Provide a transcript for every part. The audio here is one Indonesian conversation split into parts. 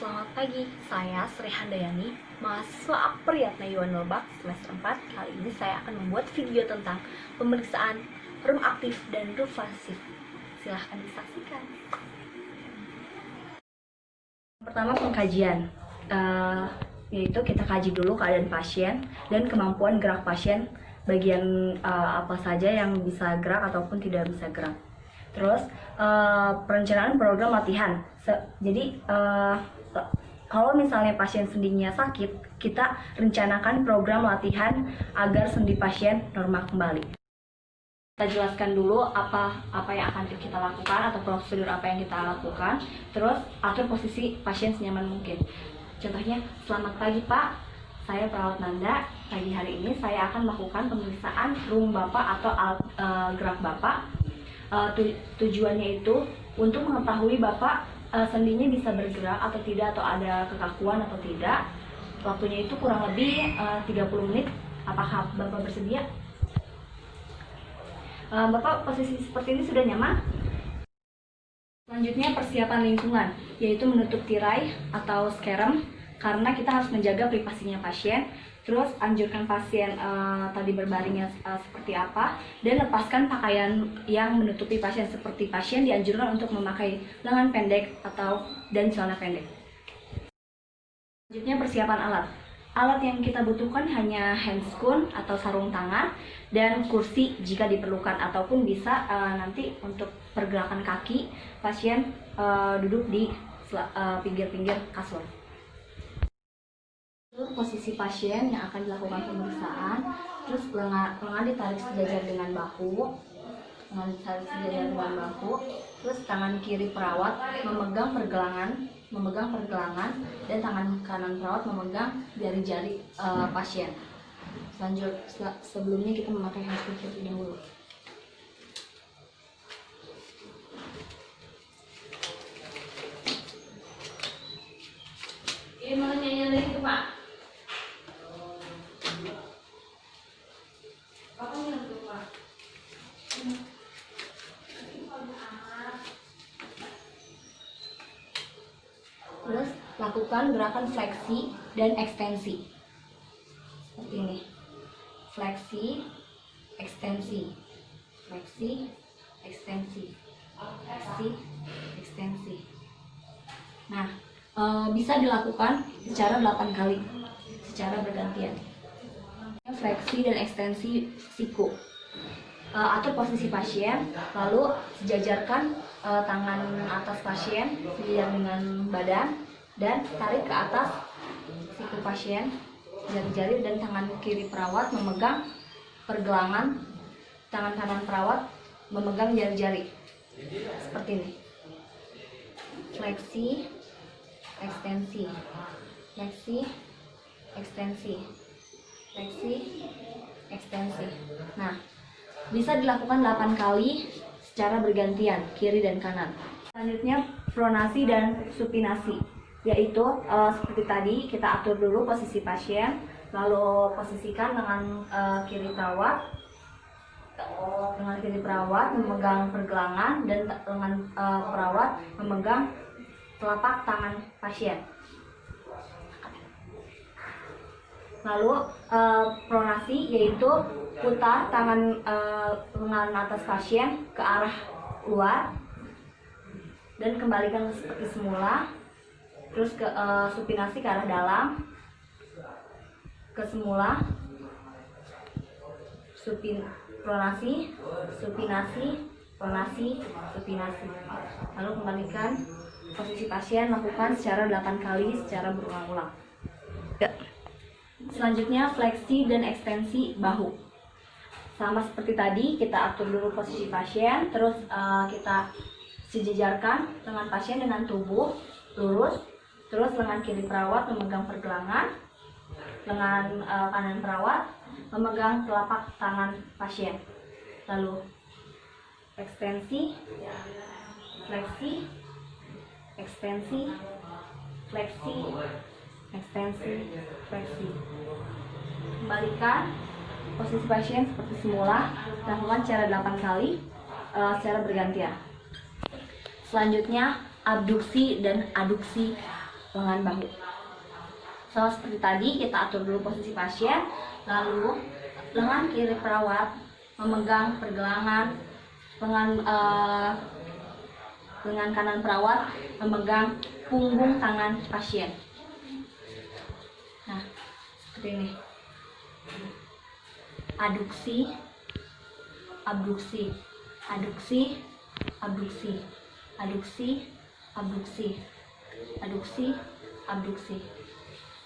Selamat pagi, saya Sri Handayani, mahasiswa Apriyatna Yuwan Lebak semester 4. Kali ini saya akan membuat video tentang pemeriksaan rum aktif dan rum pasif. Silahkan disaksikan. Pertama, pengkajian, yaitu kita kaji dulu keadaan pasien dan kemampuan gerak pasien, bagian apa saja yang bisa gerak ataupun tidak bisa gerak. Terus perencanaan program latihan. Jadi kalau misalnya pasien sendinya sakit, kita rencanakan program latihan agar sendi pasien normal kembali. Kita jelaskan dulu apa yang akan kita lakukan atau prosedur apa yang kita lakukan. Terus atur posisi pasien senyaman mungkin. Contohnya, selamat pagi Pak, saya perawat Nanda. Pagi hari ini saya akan melakukan pemeriksaan rum Bapak atau gerak Bapak. Tujuannya itu untuk mengetahui Bapak sendinya bisa bergerak atau tidak, atau ada kekakuan atau tidak. Waktunya itu kurang lebih 30 menit. Apakah Bapak bersedia? Bapak posisi seperti ini sudah nyaman? Selanjutnya persiapan lingkungan, yaitu menutup tirai atau skerem, karena kita harus menjaga privasinya pasien. Terus anjurkan pasien tadi berbaringnya seperti apa, dan lepaskan pakaian yang menutupi pasien. Seperti pasien dianjurkan untuk memakai lengan pendek dan celana pendek. Selanjutnya persiapan alat. Alat yang kita butuhkan hanya handscoon atau sarung tangan dan kursi jika diperlukan, ataupun bisa nanti untuk pergerakan kaki pasien duduk di pinggir-pinggir kasur. Posisi pasien yang akan dilakukan pemeriksaan. Terus lengan ditarik sejajar dengan bahu, terus tangan kiri perawat memegang pergelangan dan tangan kanan perawat memegang jari-jari pasien. Sebelumnya kita memakai handscoon terlebih dahulu. Ini mau nyanyi lagi tuh Pak. Terus lakukan gerakan fleksi dan ekstensi seperti ini. Fleksi, ekstensi, fleksi, ekstensi, fleksi, ekstensi. Nah, bisa dilakukan secara 8 kali secara bergantian. Fleksi dan ekstensi siku. Atur posisi pasien, lalu sejajarkan tangan atas pasien sejajar dengan badan, dan tarik ke atas siku pasien, jari-jari, dan tangan kiri perawat memegang pergelangan, tangan kanan perawat memegang jari-jari seperti ini. Fleksi, ekstensi, fleksi, ekstensi, fleksi, ekstensi. Nah, bisa dilakukan 8 kali secara bergantian, kiri dan kanan. Selanjutnya pronasi dan supinasi, yaitu seperti tadi, kita atur dulu posisi pasien, lalu posisikan lengan kiri perawat memegang pergelangan, dan lengan perawat memegang telapak tangan pasien. Lalu pronasi, yaitu putar tangan lengan atas pasien ke arah luar dan kembalikan seperti semula. Terus ke supinasi ke arah dalam, ke semula. Pronasi, supinasi, pronasi, supinasi. Lalu kembalikan posisi pasien, lakukan secara 8 kali secara berulang-ulang. Selanjutnya fleksi dan ekstensi bahu. Sama seperti tadi, kita atur dulu posisi pasien, terus kita sejajarkan lengan pasien dengan tubuh lurus. Terus lengan kiri perawat memegang pergelangan, lengan kanan perawat memegang telapak tangan pasien. Lalu ekstensi, fleksi, ekstensi, fleksi, ekstensi, fleksi. Kembalikan posisi pasien seperti semula, lakukan secara 8 kali secara bergantian. Selanjutnya abduksi dan aduksi lengan bahu. Sama seperti tadi, kita atur dulu posisi pasien, lalu lengan kiri perawat memegang pergelangan, lengan kanan perawat memegang punggung tangan pasien. Nah, seperti ini. Aduksi, abduksi, aduksi, abduksi, aduksi, abduksi, aduksi, abduksi.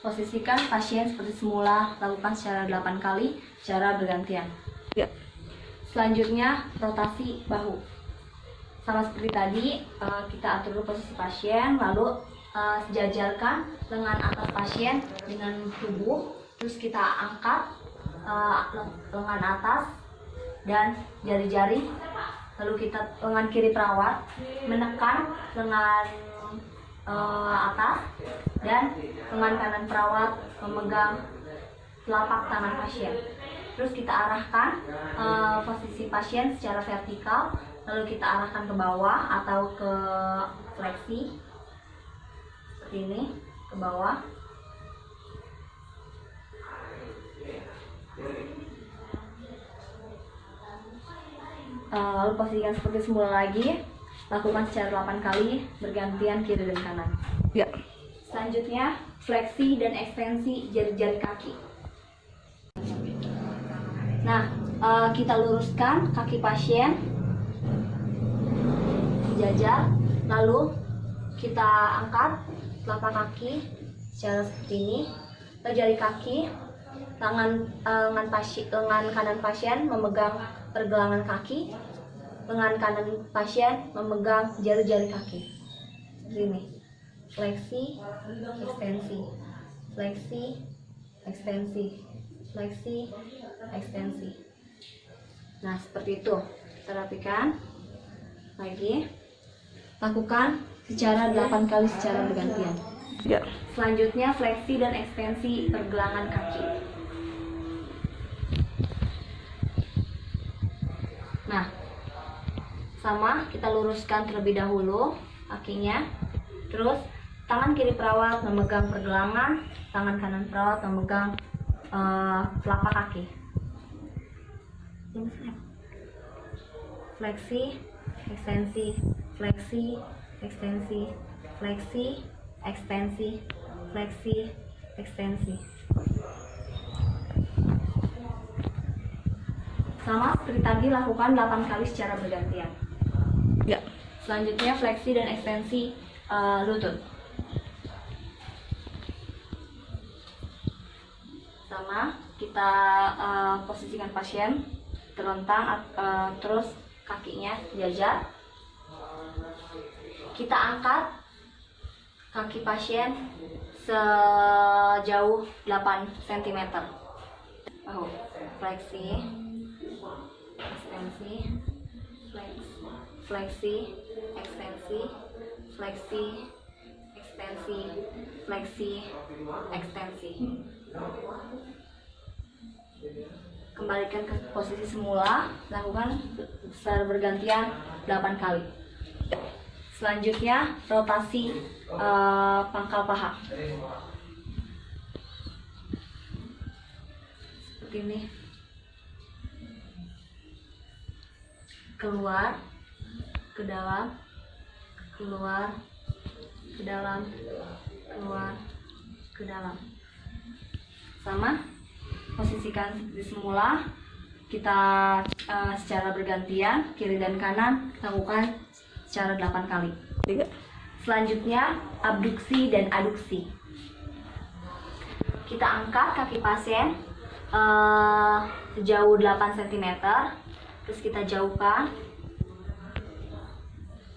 Posisikan pasien seperti semula, lakukan secara 8 kali, secara bergantian. Ya. Selanjutnya, rotasi bahu. Sama seperti tadi, kita atur dulu posisi pasien, lalu sejajarkan lengan atas pasien dengan tubuh, terus kita angkat lengan atas dan jari-jari, lalu kita lengan kiri perawat menekan lengan atas dan lengan kanan perawat memegang telapak tangan pasien. Terus kita arahkan posisi pasien secara vertikal, lalu kita arahkan ke bawah atau ke fleksi seperti ini, ke bawah. Lalu posisikan seperti semula lagi, lakukan secara 8 kali bergantian kiri dan kanan. Ya. Selanjutnya, fleksi dan ekstensi jari-jari kaki. Nah, kita luruskan kaki pasien sejajar, lalu kita angkat telapak kaki secara seperti ini. Lalu jari kaki, lengan kanan pasien memegang pergelangan kaki, lengan kanan pasien memegang jari-jari kaki. Seperti ini. Fleksi, ekstensi, fleksi, ekstensi, fleksi, ekstensi. Nah, seperti itu. Kita rapikan lagi. Lakukan secara 8 kali secara bergantian. Ya. Selanjutnya, fleksi dan ekstensi pergelangan kaki. Nah, sama, kita luruskan terlebih dahulu kakinya. Terus tangan kiri perawat memegang pergelangan, tangan kanan perawat memegang telapak kaki. Fleksi, ekstensi, fleksi, ekstensi, fleksi, ekstensi, fleksi, ekstensi. Sama seperti tadi, lakukan 8 kali secara bergantian. Ya. Selanjutnya, fleksi dan ekstensi lutut. Sama, kita posisikan pasien terlentang, terus kakinya sejajar. Kita angkat kaki pasien sejauh 8 cm. Fleksi, ekstensi, fleksi, ekstensi, fleksi, ekstensi, fleksi, ekstensi. Kembalikan ke posisi semula, lakukan secara bergantian 8 kali. Selanjutnya, rotasi pangkal paha. Seperti ini. Keluar, ke dalam, keluar, ke dalam, keluar, ke dalam. Sama, posisikan seperti semula. Kita secara bergantian kiri dan kanan, lakukan secara 8 kali. Selanjutnya, abduksi dan aduksi. Kita angkat kaki pasien sejauh 8 cm, terus kita jauhkan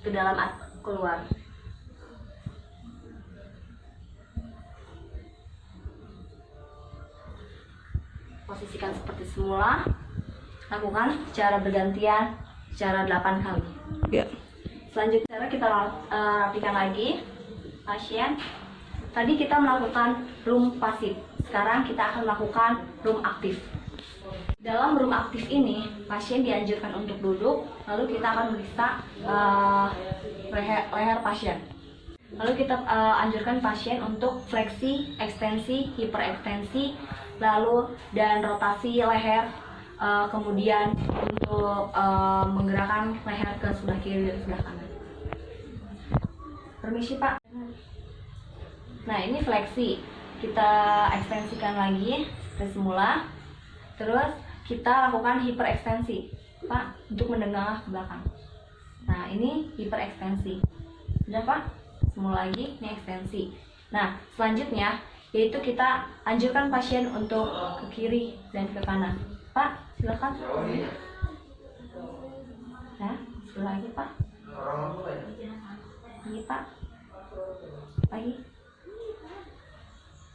ke dalam keluar. Posisikan seperti semula, lakukan secara bergantian secara 8 kali. Ya. Selanjutnya kita rapikan lagi pasien. Tadi kita melakukan room pasif, sekarang kita akan melakukan room aktif. Dalam room aktif ini, pasien dianjurkan untuk duduk, lalu kita akan meriksa leher pasien. Lalu kita anjurkan pasien untuk fleksi, ekstensi, hiperekstensi, lalu dan rotasi leher, kemudian untuk menggerakkan leher ke sebelah kiri dan sebelah kanan. Permisi Pak. Nah ini fleksi, kita ekstensikan lagi seperti semula. Terus kita lakukan hiperekstensi Pak, untuk mendengah ke belakang. Nah ini hiperekstensi. Sudah Pak? Semula lagi, ini ekstensi. Nah selanjutnya yaitu kita anjurkan pasien untuk ke kiri dan ke kanan. Pak, silakan. Nah, sekali lagi Pak. Lagi Pak. Lagi.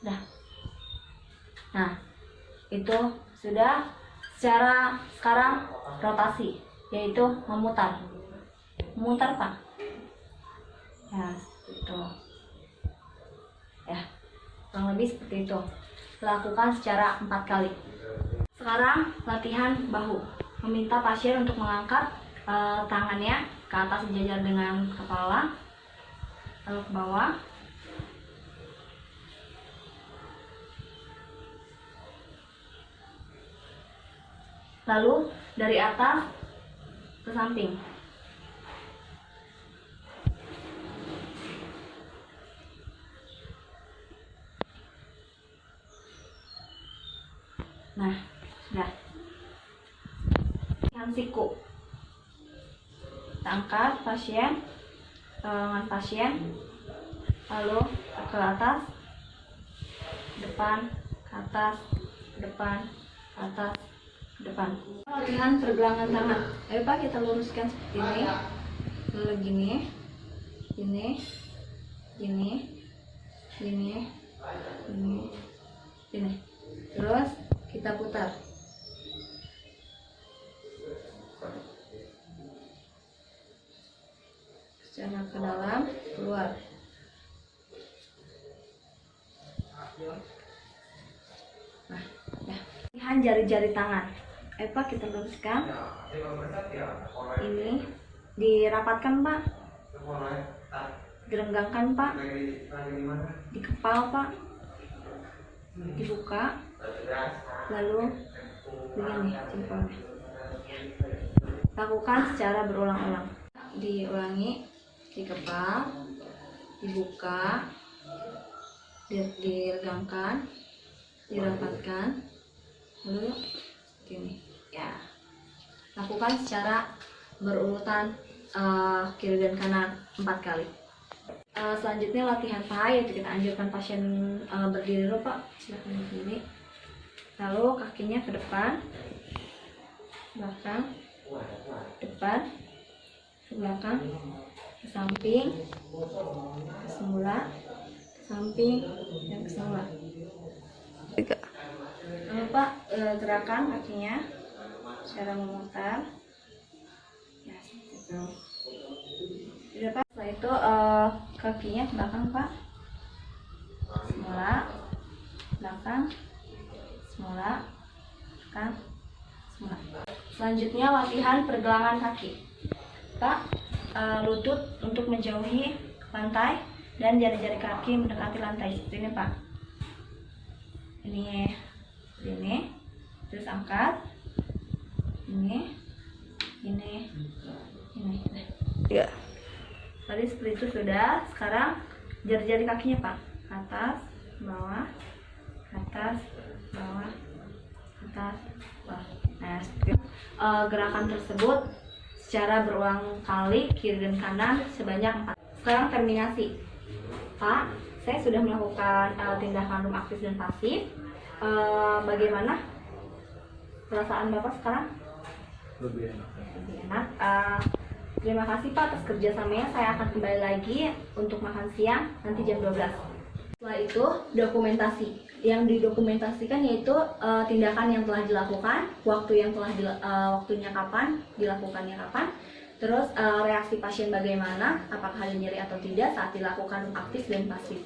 Dah. Nah, itu sudah. Secara sekarang rotasi, yaitu memutar. Memutar Pak. Ya, itu. Ya, kurang lebih seperti itu. Lakukan secara 4 kali. Sekarang latihan bahu. Meminta pasien untuk mengangkat tangannya ke atas sejajar dengan kepala, lalu ke bawah. Lalu dari atas ke samping. Nah, sudah. Latihan siku. Kita angkat pasien, lengan pasien, lalu ke atas, depan, ke atas, depan, ke atas, depan. Latihan pergelangan tangan. Ayo Pak, kita luruskan seperti ini. Lalu gini, gini, gini, gini, gini, gini. Terus kita putar. Secara ke dalam, keluar. Nah, ya. Latihan jari-jari tangan. Ayo Pak, kita luruskan. Ini dirapatkan Pak. Direnggangkan Pak. Dikepal Pak. Dibuka. Lalu begini jempolnya. Lakukan secara berulang-ulang. Diulangi, dikepal, dibuka, diregangkan, dirapatkan, lalu gini. Ya, lakukan secara berurutan kiri dan kanan 4 kali. Selanjutnya latihan paha, yaitu kita anjurkan pasien berdiri dulu Pak. Silakan berdiri. Lalu kakinya ke depan, belakang, depan, ke belakang, ke samping, ke semula, ke samping, dan ke semula. Lalu Pak, gerakan kakinya secara memutar. Ya, seperti itu. Sudah Pak, setelah itu kakinya ke belakang Pak. Semula, belakang, semula, belakang, semula. Selanjutnya latihan pergelangan kaki. Pak, lutut untuk menjauhi lantai dan jari-jari kaki mendekati lantai. Seperti ini Pak. Ini, terus angkat. Ini. Ya. Tadi seperti itu sudah. Sekarang jari-jari kakinya Pak. Atas, bawah, atas, bawah, atas, bawah. Nah, gerakan tersebut secara berulang kali kiri dan kanan sebanyak 4. Sekarang terminasi. Pak, saya sudah melakukan tindakan room aktif dan pasif. Bagaimana perasaan Bapak sekarang? Lebih enak. Lebih enak. Terima kasih Pak atas kerjasamanya. Saya akan kembali lagi untuk makan siang nanti jam 12. Setelah itu dokumentasi. Yang didokumentasikan yaitu tindakan yang telah dilakukan, waktunya kapan, dilakukannya kapan, terus reaksi pasien bagaimana, apakah ada nyeri atau tidak saat dilakukan aktif dan pasif.